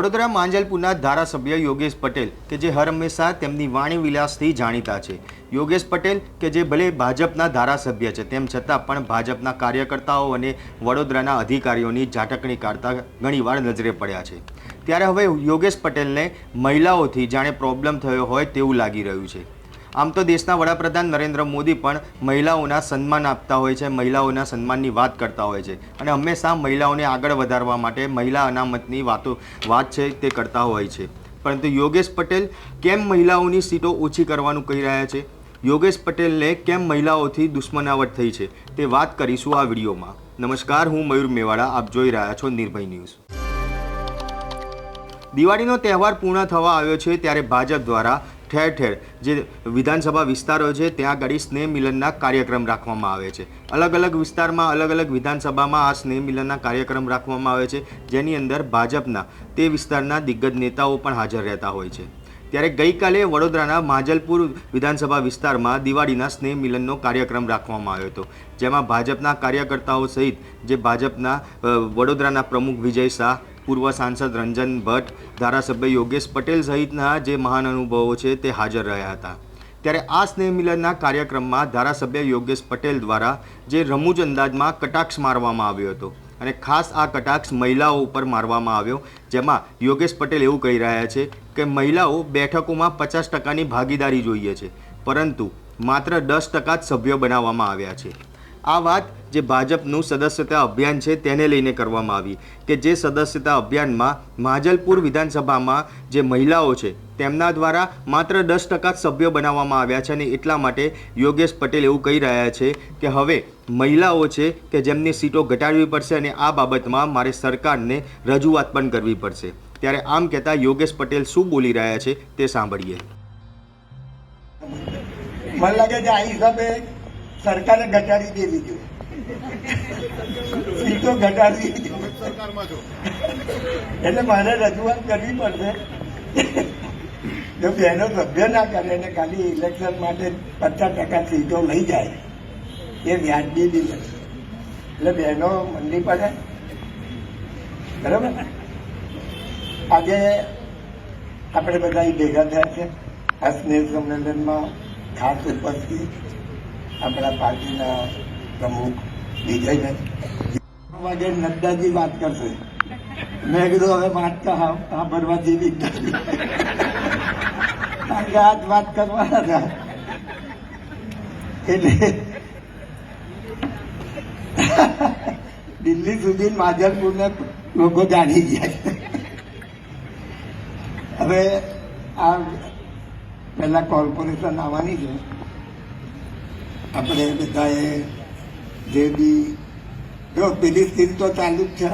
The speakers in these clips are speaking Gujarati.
વડોદરા માંજલપુરના ધારાસભ્ય યોગેશ પટેલ કે જે હર હંમેશા તેમની વાણી વિલાસથી જાણીતા છે. યોગેશ પટેલ કે જે ભલે ભાજપના ધારાસભ્ય છે તેમ છતાં પણ ભાજપના કાર્યકર્તાઓ અને વડોદરાના અધિકારીઓની ઝાટકણી કાઢતા ઘણીવાર નજરે પડ્યા છે. ત્યારે હવે યોગેશ પટેલને મહિલાઓથી જાણે પ્રોબ્લેમ થયો હોય તેવું લાગી રહ્યું છે. આમ તો દેશના વડાપ્રધાન નરેન્દ્ર મોદી પણ મહિલાઓના સન્માન આપતા હોય છે, મહિલાઓના સન્માનની વાત કરતા હોય છે અને હંમેશા મહિલાઓને આગળ વધારવા માટે મહિલા અનામતની વાત છે તે કરતા હોય છે. પરંતુ યોગેશ પટેલ કેમ મહિલાઓની સીટો ઓછી કરવાનું કહી રહ્યા છે, યોગેશ પટેલને કેમ મહિલાઓથી દુશ્મનાવટ થઈ છે તે વાત કરીશું આ વિડીયોમાં. નમસ્કાર, હું મયુર મેવાડા, આપ જોઈ રહ્યા છો નિર્ભય ન્યૂઝ. દિવાળીનો તહેવાર પૂર્ણ થવા આવ્યો છે ત્યારે ભાજપ દ્વારા ઠેર ઠેર જે વિધાનસભા વિસ્તારો છે ત્યાં આગળ સ્નેહ મિલનના કાર્યક્રમ રાખવામાં આવે છે. અલગ અલગ વિસ્તારમાં અલગ અલગ વિધાનસભામાં આ સ્નેહ મિલનના કાર્યક્રમ રાખવામાં આવે છે, જેની અંદર ભાજપના તે વિસ્તારના દિગ્ગજ નેતાઓ પણ હાજર રહેતા હોય છે. ત્યારે ગઈકાલે વડોદરાના માંજલપુર વિધાનસભા વિસ્તારમાં દિવાળીના સ્નેહ મિલનનો કાર્યક્રમ રાખવામાં આવ્યો હતો, જેમાં ભાજપના કાર્યકર્તાઓ સહિત જે ભાજપના વડોદરાના પ્રમુખ વિજય શાહ, પૂર્વ સાંસદ રંજન ભટ્ટ, ધારાસભ્ય યોગેશ પટેલ સહિતના જે મહાન અનુભવો છે તે હાજર રહ્યા હતા. ત્યારે આ સ્નેહ મિલનના કાર્યક્રમમાં ધારાસભ્ય યોગેશ પટેલ દ્વારા જે રમૂજ અંદાજમાં કટાક્ષ મારવામાં આવ્યો હતો અને ખાસ આ કટાક્ષ મહિલાઓ ઉપર મારવામાં આવ્યો, જેમાં યોગેશ પટેલ એવું કહી રહ્યા છે કે મહિલાઓ બેઠકોમાં 50%ની ભાગીદારી જોઈએ છે, પરંતુ માત્ર 10% જ સભ્યો બનાવવામાં આવ્યા છે. આ વાત જે ભાજપનું સદસ્યતા અભિયાન છે તેને લઈને કરવામાં આવી કે જે સદસ્યતા અભિયાનમાં માંજલપુર વિધાનસભામાં જે મહિલાઓ છે તેમના દ્વારા માત્ર 10% જ સભ્યો બનાવવામાં આવ્યા છે અને એટલા માટે યોગેશ પટેલ એવું કહી રહ્યા છે કે હવે મહિલાઓ છે કે જેમની સીટો ઘટાડવી પડશે અને આ બાબતમાં મારે સરકારને રજૂઆત પણ કરવી પડશે. ત્યારે આમ કહેતા યોગેશ પટેલ શું બોલી રહ્યા છે તે સાંભળીએ. મને લાગે છે આ હિસાબે સરકારે ઘટાડી દેવી જોઈએ, સીટો ઘટાડવી એટલે મારે રજૂઆત કરવી પડશે. જો બહેનો સભ્ય ના કરે ને ખાલી ઇલેક્શન માટે 50% સીટો લઈ જાય એ વ્યાજબી બી નથી. એટલે બહેનો મંડી પડે, બરાબર. આજે આપણે બધા ભેગા થયા છે આ સ્નેહ સંમેલનમાં. ખાસ ઉપસ્થિત આપણા પાર્ટીના પ્રમુખ વિજયભાઈ વાગે નડ્ડાજી વાત કરશે. મેં કીધું હવે વાત સાંભળવા જેવી નથી, કારણ કે આજ વાત કરવાના હતા એટલે દિલ્હી સુધી માંજલપુરને લોકો જાણી ગયા. હવે આ પેલા કોર્પોરેશન આવવાની છે, આપણે બધાએ જે બી જો પેલી સ્કીમ તો ચાલુ જ છે.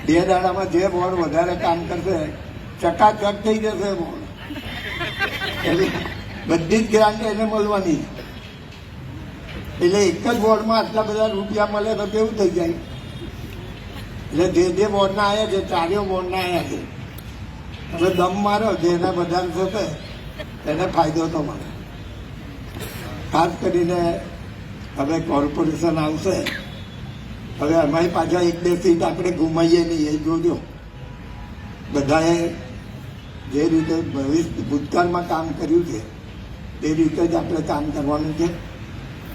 2 દાડામાં જે બોર્ડ વધારે કામ કરશે ચકાચક થઈ જશે બોર્ડ, એટલે બધી જ ગ્રાન્ટ એને મળવાની. એટલે એક જ બોર્ડમાં આટલા બધા રૂપિયા મળે તો કેવું થઈ જાય. એટલે જે બોર્ડના આવ્યા છે 4 બોર્ડના આવ્યા છે. હવે દમ મારો જેને વધારે થશે એને ફાયદો તો મળે. ખાસ કરીને હવે કોર્પોરેશન આવશે, હવે અમારી પાછા 1-2 સીટ આપણે ગુમાઈએ નહીં એ જોજો. બધાએ જે રીતે ભૂતકાળમાં કામ કર્યું છે તે રીતે જ આપણે કામ કરવાનું છે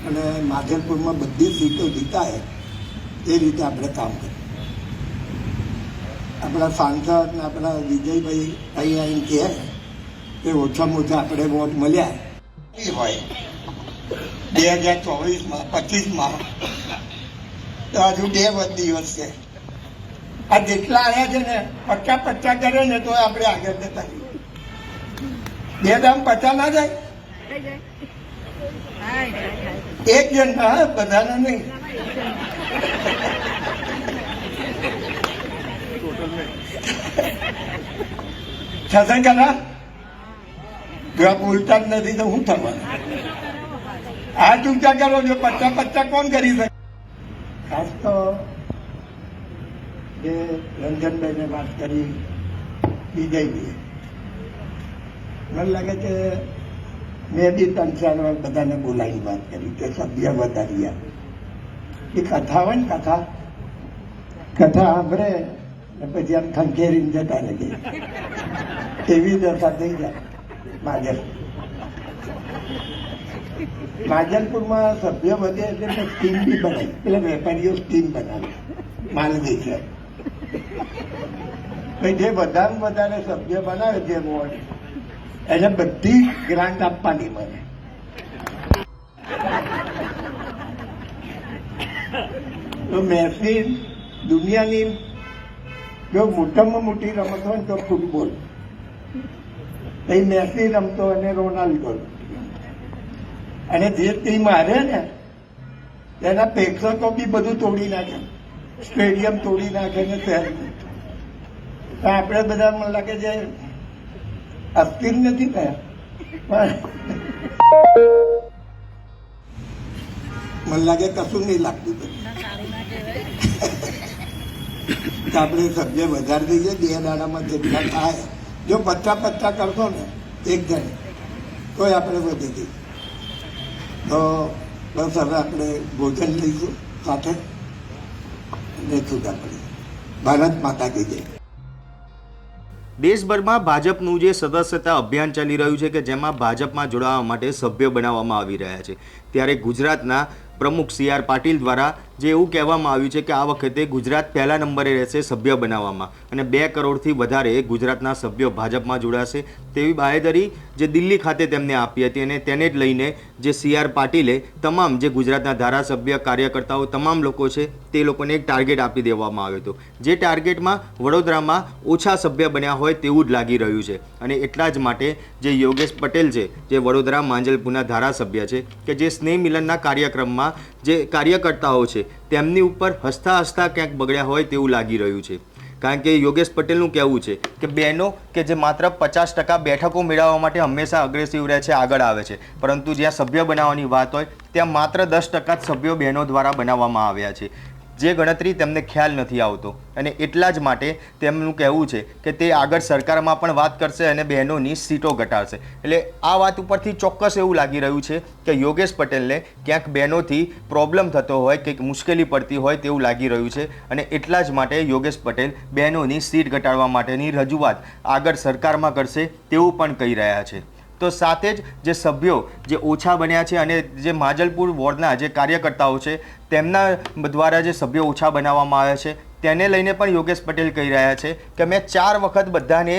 અને માંજલપુરમાં બધી સીટો જીતાય એ રીતે આપણે કામ કરીએ. આપણા સાંસદ ને આપણા વિજયભાઈ અહીં આવીને કહે કે ઓછામાં ઓછા આપણે વોટ મળ્યા હોય 2024માં 25માં તો હજુ 2 દિવસ છે. આ જેટલા આવ્યા છે ને 50-50 કરે ને તો આપણે આગળ જતા રહીએ. 2 દામ 50 ના જાય, એક જણ ના, બધાને નહીં. શાસન કરા જો બોલતા જ નથી તો શું થવાનું? આ ચૂંટા કરો છો 50-50 કોણ કરી શકે? ખાસ તો જે રંજનભાઈને વાત કરી વિજયભાઈ, મને લાગે કે મેં બી 3-4 વાર બધાને બોલાવીને વાત કરી કે સભ્ય વધારી એ કથા હોય ને કથા સાંભળે ને પછી આમ ખંખેરીને જતા રહે એવી દશા થઈ જાય માજલપુરમાં સભ્ય વધે એટલે મેં સ્કીમ બી બનાવી, પેલા વેપારીઓ સ્કીમ બનાવી માલદી છે. જે વધારે વધારે સભ્ય બનાવે છે વોર્ડ એને બધી ગ્રાન્ટ આપવાની મને. તો મેસી દુનિયાની જો મોટામાં મોટી રમત હોય તો ફૂટબોલ, એ મેસી રમતો અને રોનાલ્ડો, અને જે ટીમ હારે ને એના પ્રેક્ષકો બી બધું તોડી નાખે, સ્ટેડિયમ તોડી નાખે ને શહેરમાં. આપણે બધા મને લાગે છે અસ્થિર નથી થયા, પણ મને લાગે કશું નહીં લાગતું. આપણે સભ્ય વધારી દઈએ, 2 દાડામાં જેટલા થાય, જો 50-50 કરશો ને એક જણ તોય આપણે વધી જઈએ. તો બસ હવે આપણે ભોજન લઈશું સાથે અને છૂટા પડીએ. ભારત માતા કી જય. દેશભરમાં ભાજપનું જે સદસ્યતા અભિયાન ચાલી રહ્યું છે કે જેમાં ભાજપમાં જોડાવા માટે સભ્ય બનાવવામાં આવી રહ્યા છે, ત્યારે ગુજરાતના પ્રમુખ CR પાટીલ દ્વારા જે એવું કહેવામાં આવ્યું છે કે આ વખતે ગુજરાત પહેલા નંબરે રહેશે સભ્ય બનાવવામાં, અને 2 કરોડથી વધારે ગુજરાતના સભ્યો ભાજપમાં જોડાશે તેવી બાહેધરી જે દિલ્હી ખાતે તેમને આપી હતી. અને તેને જ લઈને જે CR પાટીલે તમામ જે ગુજરાતના ધારાસભ્ય, કાર્યકર્તાઓ, તમામ લોકો છે તે લોકોને એક ટાર્ગેટ આપી દેવામાં આવ્યો હતો, જે ટાર્ગેટમાં વડોદરામાં ઓછા સભ્ય બન્યા હોય તેવું જ લાગી રહ્યું છે. અને એટલા જ માટે જે યોગેશ પટેલ છે, જે વડોદરા માંજલપુરના ધારાસભ્ય છે, કે જે સ્નેહ મિલનના કાર્યક્રમમાં જે કાર્યકર્તાઓ છે તેમની ઉપર હસતા હસતા ક્યાંક બગડ્યા હોય તેવું લાગી રહ્યું છે. કારણ કે યોગેશ પટેલનું કહેવું છે કે બહેનો કે જે માત્ર 50% બેઠકો મેળવવા માટે હંમેશા અગ્રેસિવ રહે છે, આગળ આવે છે, પરંતુ જ્યાં સભ્ય બનાવવાની વાત હોય ત્યાં માત્ર 10% જ સભ્યો બહેનો દ્વારા બનાવવામાં આવ્યા છે, જે ગણતરી તેમને ખ્યાલ નથી આવતો. અને એટલા જ માટે તેમનું કહેવું છે કે તે આગળ સરકારમાં પણ વાત કરશે અને બહેનોની સીટો ઘટાડશે. એટલે આ વાત ઉપરથી ચોક્કસ એવું લાગી રહ્યું છે કે યોગેશ પટેલને ક્યાંક બહેનોથી પ્રોબ્લેમ થતો હોય કે મુશ્કેલી પડતી હોય તેવું લાગી રહ્યું છે. અને એટલા જ માટે યોગેશ પટેલ બહેનોની સીટ ઘટાડવા માટેની રજૂઆત આગળ સરકારમાં કરશે તેવું પણ કહી રહ્યા છે. તો સાથે જ જે સભ્યો જે ઓછા બન્યા છે અને જે માજલપુર વોર્ડના જે કાર્યકર્તાઓ છે તેમના દ્વારા જે સભ્યો ઓછા બનાવવામાં આવ્યા છે તેને લઈને પણ યોગેશ પટેલ કહી રહ્યા છે કે મેં 4 વખત બધાને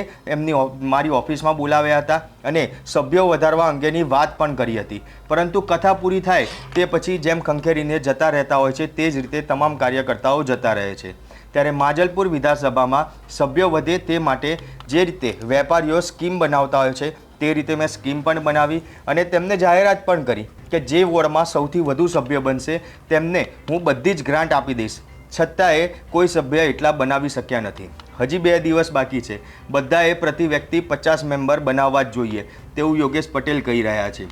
મારી ઓફિસમાં બોલાવ્યા હતા અને સભ્યો વધારવા અંગેની વાત પણ કરી હતી, પરંતુ કથા પૂરી થાય તે પછી જેમ ખંખેરીને જતા રહેતા હોય છે તે જ રીતે તમામ કાર્યકર્તાઓ જતા રહે છે. ત્યારે માજલપુર વિધાનસભામાં સભ્યો વધે તે માટે જે રીતે વેપારીઓ સ્કીમ બનાવતા હોય છે તે રીતે મેં સ્કીમ પણ બનાવી અને તેમને જાહેરાત પણ કરી કે જે વોર્ડમાં સૌથી વધુ સભ્ય બનશે તેમને હું બધી જ ગ્રાન્ટ આપી દઈશ. છતાંય કોઈ સભ્ય એટલા બનાવી શક્યા નથી. હજી 2 દિવસ બાકી છે, બધાએ પ્રતિ વ્યક્તિ 50 મેમ્બર બનાવવા જ જોઈએ તેવું યોગેશ પટેલ કહી રહ્યા છે.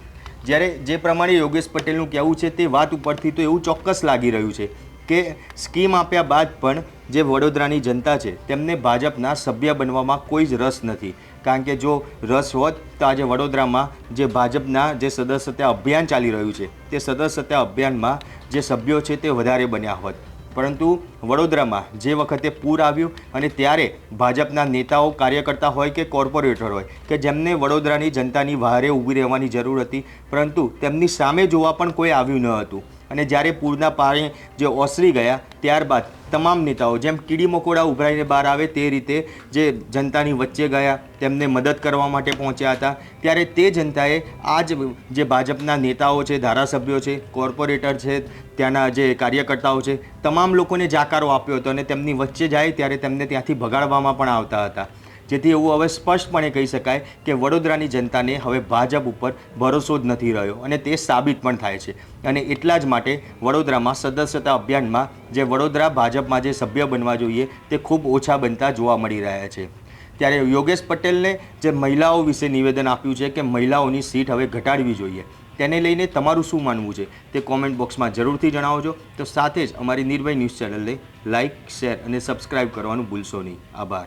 જ્યારે જે પ્રમાણે યોગેશ પટેલનું કહેવું છે તે વાત ઉપરથી તો એવું ચોક્કસ લાગી રહ્યું છે કે સ્કીમ આપ્યા બાદ પણ જે વડોદરાની જનતા છે તેમને ભાજપના સભ્ય બનવામાં કોઈ જ રસ નથી. કારણ કે જો રસ હોત તો આજે વડોદરામાં જે ભાજપના જે સદસ્યતા અભિયાન ચાલી રહ્યું છે તે સદસ્યતા અભિયાનમાં જે સભ્યો છે તે વધારે બન્યા હોત. પરંતુ વડોદરામાં જે વખતે પૂર આવ્યું અને ત્યારે ભાજપના નેતાઓ, કાર્યકર્તા હોય કે કોર્પોરેટર હોય કે જેમને વડોદરાની જનતાની વહારે ઊભી રહેવાની જરૂર હતી, પરંતુ તેમની સામે જોવા પણ કોઈ આવ્યું ન હતું. અને જ્યારે પૂરના પાણી જે ઓસરી ગયા ત્યારબાદ તમામ નેતાઓ જેમ કીડી મકોડા ઉભરાઈને બહાર આવે તે રીતે જે જનતાની વચ્ચે ગયા, તેમને મદદ કરવા માટે પહોંચ્યા હતા. ત્યારે તે જનતાએ આ જે ભાજપના નેતાઓ છે, ધારાસભ્યો છે, કોર્પોરેટર છે, ત્યાંના જે કાર્યકર્તાઓ છે, તમામ લોકોને જાકારો આપ્યો હતો અને તેમની વચ્ચે જાય ત્યારે તેમને ત્યાંથી ભગાડવામાં પણ આવતા હતા. જેથી એવું હવે સ્પષ્ટપણે કહી શકાય કે વડોદરાની જનતાને હવે ભાજપ ઉપર ભરોસો જ નથી રહ્યો અને તે સાબિત પણ થાય છે. અને એટલા જ માટે વડોદરામાં સદસ્યતા અભિયાનમાં જે વડોદરા ભાજપમાં જે સભ્ય બનવા જોઈએ તે ખૂબ ઓછા બનતા જોવા મળી રહ્યા છે. ત્યારે યોગેશ પટેલને જે મહિલાઓ વિશે નિવેદન આપ્યું છે કે મહિલાઓની સીટ હવે ઘટાડવી જોઈએ, તેને લઈને તમારું શું માનવું છે તે કોમેન્ટ બોક્સમાં જરૂરથી જણાવજો. તો સાથે જ અમારી નિર્ભય ન્યૂઝ ચેનલને લાઇક, શેર અને સબસ્ક્રાઈબ કરવાનું ભૂલશો નહીં. આભાર.